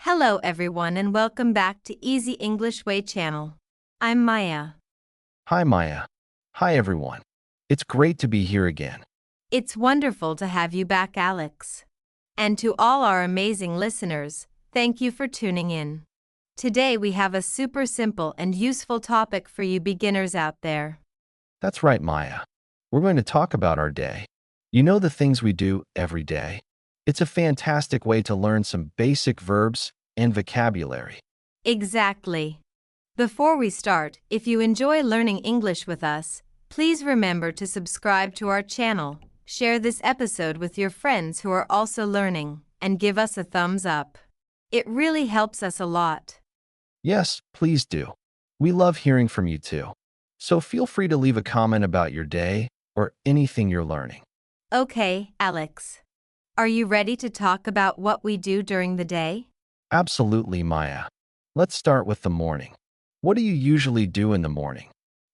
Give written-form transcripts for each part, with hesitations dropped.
Hello everyone and welcome back to Easy English Way channel. I'm Maya. Hi, Maya. Hi, everyone. It's great to be here again. It's wonderful to have you back, Alex. And to all our amazing listeners, thank you for tuning in. Today we have a super simple and useful topic for you beginners out there. That's right, Maya. We're going to talk about our day. You know the things we do every day? It's a fantastic way to learn some basic verbs and vocabulary. Exactly. Before we start, if you enjoy learning English with us, please remember to subscribe to our channel, share this episode with your friends who are also learning, and give us a thumbs up. It really helps us a lot. Yes, please do. We love hearing from you too. So feel free to leave a comment about your day or anything you're learning. Okay, Alex. Are you ready to talk about what we do during the day? Absolutely, Maya. Let's start with the morning. What do you usually do in the morning?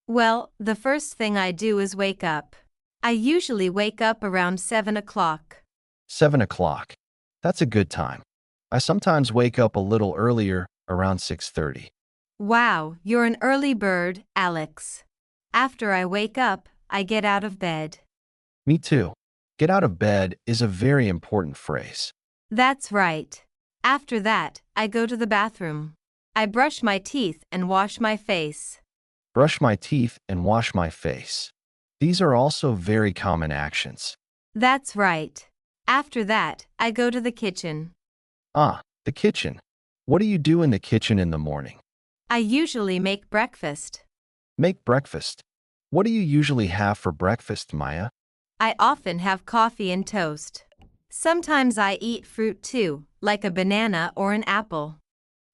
Well, the first thing I do is wake up. I usually wake up around 7 o'clock. 7 o'clock. That's a good time. I sometimes wake up a little earlier, around 6:30. Wow, you're an early bird, Alex. After I wake up, I get out of bed. Me too. Get out of bed is a very important phrase. That's right. After that, I go to the bathroom. I brush my teeth and wash my face. Brush my teeth and wash my face. These are also very common actions. That's right. After that, I go to the kitchen. The kitchen. What do you do in the kitchen in the morning? I usually make breakfast. Make breakfast. What do you usually have for breakfast, Maya? I often have coffee and toast. Sometimes I eat fruit too, like a banana or an apple.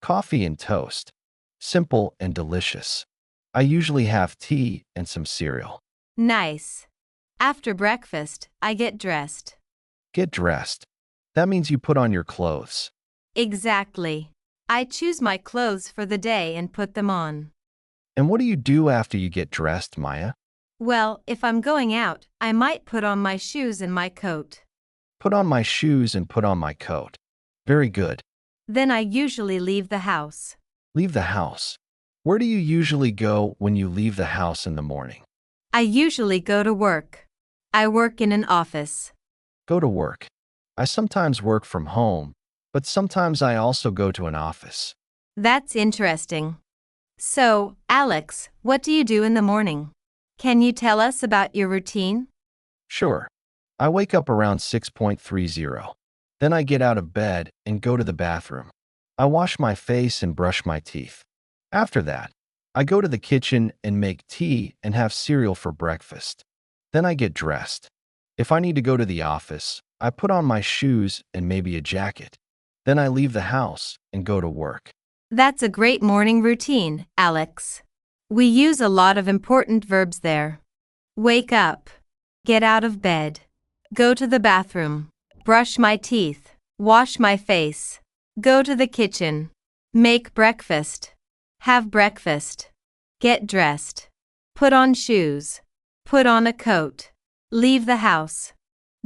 Coffee and toast. Simple and delicious. I usually have tea and some cereal. Nice. After breakfast, I get dressed. Get dressed. That means you put on your clothes. Exactly. I choose my clothes for the day and put them on. And what do you do after you get dressed, Maya? Well, if I'm going out, I might put on my shoes and my coat. Put on my shoes and put on my coat. Very good. Then I usually leave the house. Leave the house. Where do you usually go when you leave the house in the morning? I usually go to work. I work in an office. Go to work. I sometimes work from home, but sometimes I also go to an office. That's interesting. So, Alex, what do you do in the morning? Can you tell us about your routine? Sure. I wake up around 6:30. Then I get out of bed and go to the bathroom. I wash my face and brush my teeth. After that, I go to the kitchen and make tea and have cereal for breakfast. Then I get dressed. If I need to go to the office, I put on my shoes and maybe a jacket. Then I leave the house and go to work. That's a great morning routine, Alex. We use a lot of important verbs there. Wake up. Get out of bed. Go to the bathroom. Brush my teeth. Wash my face. Go to the kitchen. Make breakfast. Have breakfast. Get dressed. Put on shoes. Put on a coat. Leave the house.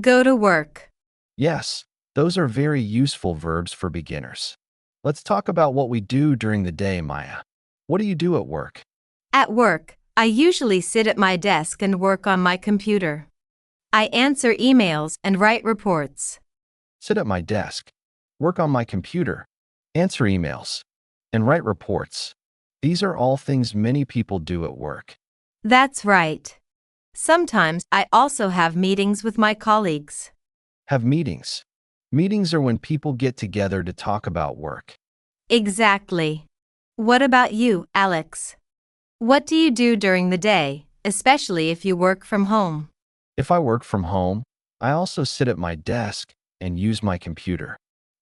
Go to work. Yes, those are very useful verbs for beginners. Let's talk about what we do during the day, Maya. What do you do at work? At work, I usually sit at my desk and work on my computer. I answer emails and write reports. Sit at my desk, work on my computer, answer emails, and write reports. These are all things many people do at work. That's right. Sometimes I also have meetings with my colleagues. Have meetings. Meetings are when people get together to talk about work. Exactly. What about you, Alex? What do you do during the day, especially if you work from home? If I work from home, I also sit at my desk and use my computer.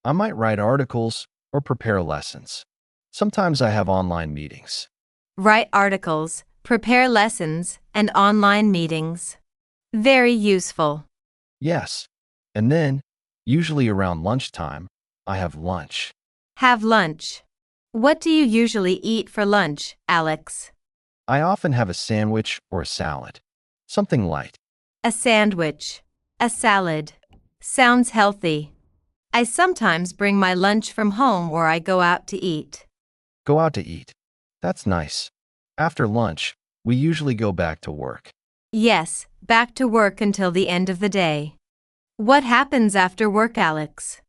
I might write articles or prepare lessons. Sometimes I have online meetings. Write articles, prepare lessons, and online meetings. Very useful. Yes. And then, usually around lunchtime, I have lunch. Have lunch. What do you usually eat for lunch, Alex? I often have a sandwich or a salad. Something light. A sandwich. A salad. Sounds healthy. I sometimes bring my lunch from home or I go out to eat. Go out to eat. That's nice. After lunch, we usually go back to work. Yes, back to work until the end of the day. What happens after work, Alex?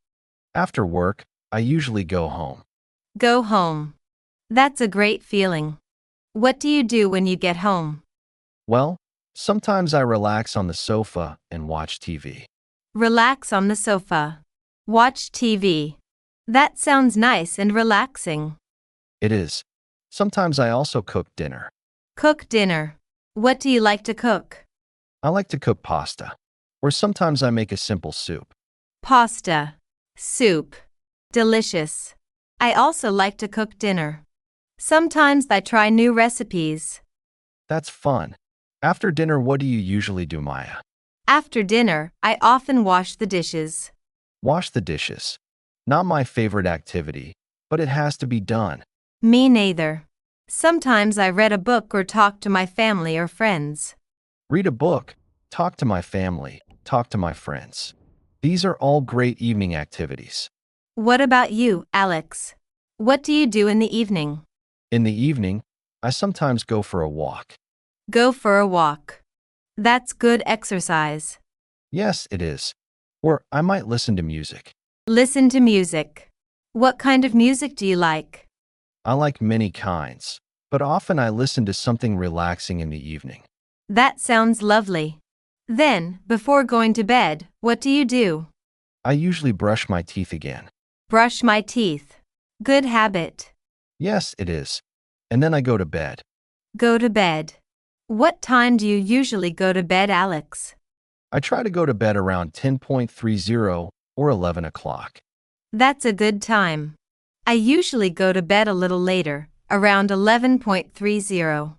After work, I usually go home. Go home. That's a great feeling. What do you do when you get home? Well, sometimes I relax on the sofa and watch TV. Relax on the sofa. Watch TV. That sounds nice and relaxing. It is. Sometimes I also cook dinner. Cook dinner. What do you like to cook? I like to cook pasta, or sometimes I make a simple soup. Pasta. Soup. Delicious. I also like to cook dinner. Sometimes I try new recipes. That's fun. After dinner, what do you usually do, Maya? After dinner, I often wash the dishes. Wash the dishes. Not my favorite activity, but it has to be done. Me neither. Sometimes I read a book or talk to my family or friends. Read a book, talk to my family, talk to my friends. These are all great evening activities. What about you, Alex? What do you do in the evening? In the evening, I sometimes go for a walk. Go for a walk. That's good exercise. Yes, it is. Or I might listen to music. Listen to music. What kind of music do you like? I like many kinds, but often I listen to something relaxing in the evening. That sounds lovely. Then, before going to bed, what do you do? I usually brush my teeth again. Brush my teeth. Good habit. Yes, it is. And then I go to bed. Go to bed. What time do you usually go to bed, Alex? I try to go to bed around 10:30 or 11 o'clock. That's a good time. I usually go to bed a little later, around 11:30.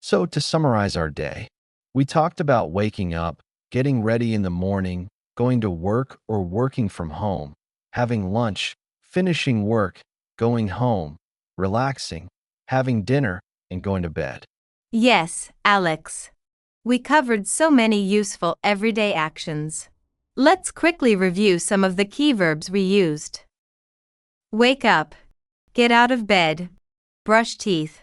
So, to summarize our day, we talked about waking up, getting ready in the morning, going to work or working from home, having lunch, finishing work, going home, relaxing, having dinner, and going to bed. Yes, Alex. We covered so many useful everyday actions. Let's quickly review some of the key verbs we used. Wake up. Get out of bed. Brush teeth.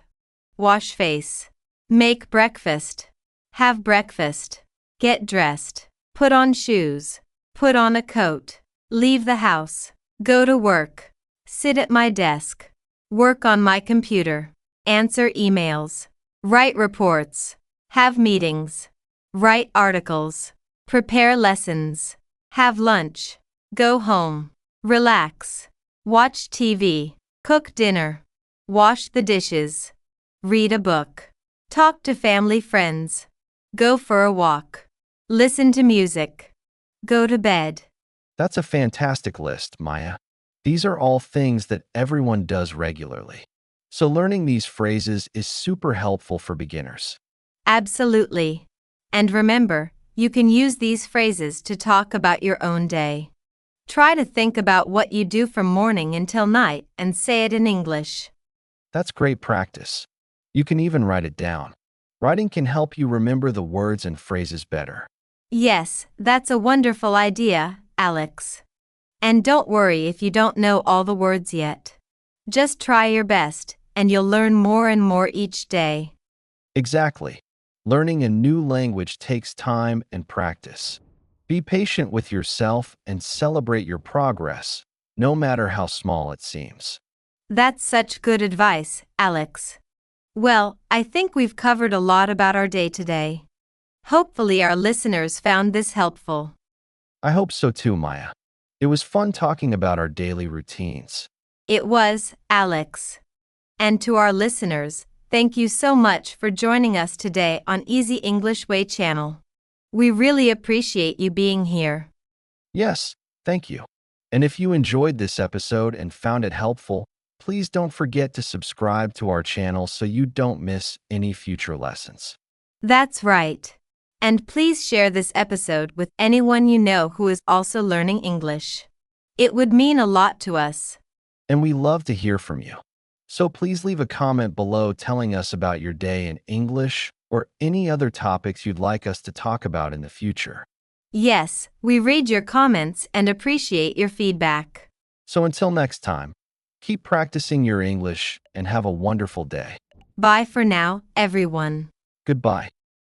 Wash face. Make breakfast. Have breakfast. Get dressed. Put on shoes. Put on a coat. Leave the house. Go to work. Sit at my desk. Work on my computer. Answer emails. Write reports. Have meetings. Write articles. Prepare lessons. Have lunch. Go home. Relax. Watch TV. Cook dinner. Wash the dishes. Read a book. Talk to family friends. Go for a walk. Listen to music. Go to bed. That's a fantastic list, Maya. These are all things that everyone does regularly. So learning these phrases is super helpful for beginners. Absolutely. And remember, you can use these phrases to talk about your own day. Try to think about what you do from morning until night and say it in English. That's great practice. You can even write it down. Writing can help you remember the words and phrases better. Yes, that's a wonderful idea, Alex. And don't worry if you don't know all the words yet. Just try your best, and you'll learn more and more each day. Exactly. Learning a new language takes time and practice. Be patient with yourself and celebrate your progress, no matter how small it seems. That's such good advice, Alex. Well, I think we've covered a lot about our day today. Hopefully our listeners found this helpful. I hope so too, Maya. It was fun talking about our daily routines. It was, Alex. And to our listeners, thank you so much for joining us today on Easy English Way channel. We really appreciate you being here. Yes, thank you. And if you enjoyed this episode and found it helpful, please don't forget to subscribe to our channel so you don't miss any future lessons. That's right. And please share this episode with anyone you know who is also learning English. It would mean a lot to us. And we love to hear from you. So please leave a comment below telling us about your day in English or any other topics you'd like us to talk about in the future. Yes, we read your comments and appreciate your feedback. So until next time, keep practicing your English and have a wonderful day. Bye for now, everyone. Goodbye.